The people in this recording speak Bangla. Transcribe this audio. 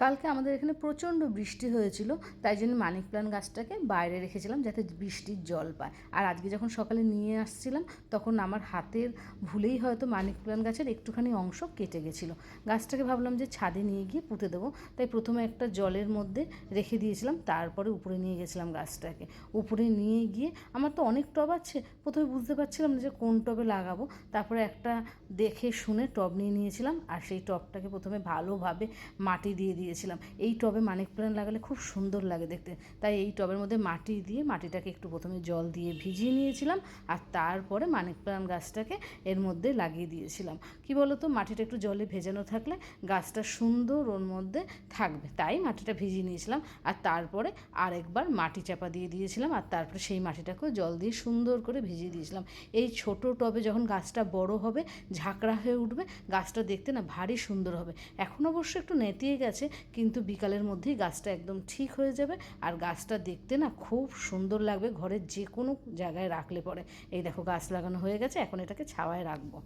কালকে আমাদের এখানে প্রচণ্ড বৃষ্টি হয়েছিল, তাই জন্য মানি প্ল্যান্ট গাছটাকে বাইরে রেখেছিলাম যাতে বৃষ্টির জল পায়। আর আজকে যখন সকালে নিয়ে আসছিলাম তখন আমার হাতের ভুলেই হয়তো মানি প্ল্যান্ট গাছের একটুখানি অংশ কেটে গেছিলো। গাছটাকে ভাবলাম যে ছাদে নিয়ে গিয়ে পুঁতে দেবো, তাই প্রথমে একটা জলের মধ্যে রেখে দিয়েছিলাম, তারপরে উপরে নিয়ে গেছিলাম গাছটাকে। উপরে নিয়ে গিয়ে আমার তো অনেক টব আছে, প্রথমে বুঝতে পারছিলাম না যে কোন টবে লাগাবো। তারপরে একটা দেখে শুনে টব নিয়ে নিয়েছিলাম, আর সেই টবটাকে প্রথমে ভালোভাবে মাটি দিয়ে দিয়েছিলাম। এই টবে মানি প্ল্যান্ট লাগালে খুব সুন্দর লাগে দেখতে, তাই এই টবের মধ্যে মাটি দিয়ে মাটিটাকে একটু প্রথমে জল দিয়ে ভিজিয়ে নিয়েছিলাম, আর তারপরে মানি প্ল্যান্ট গাছটাকে এর মধ্যে লাগিয়ে দিয়েছিলাম। কি বলো তো, মাটিটা একটু জলে ভেজানো থাকলে গাছটা সুন্দর ওর মধ্যে থাকবে, তাই মাটিটা ভিজিয়ে নিয়েছিলাম। আর তারপরে আরেকবার মাটি চাপা দিয়ে দিয়েছিলাম, আর তারপরে সেই মাটিটাকেও জল দিয়ে সুন্দর করে ভিজিয়ে দিয়েছিলাম। এই ছোট টবে যখন গাছটা বড় হবে, ঝাঁকড়া হয়ে উঠবে, গাছটা দেখতে না ভারী সুন্দর হবে। এখন অবশ্য একটু নেতিয়ে গেছে, কিন্তু বিকালের মধ্যেই গাছটা একদম ঠিক হয়ে যাবে, আর গাছটা দেখতে না খুব সুন্দর লাগবে ঘরের যে কোনো জায়গায় রাখলে পরে। এই দেখো গাছ লাগানো হয়ে গেছে, এখন এটাকে ছাওয়ায় রাখবো।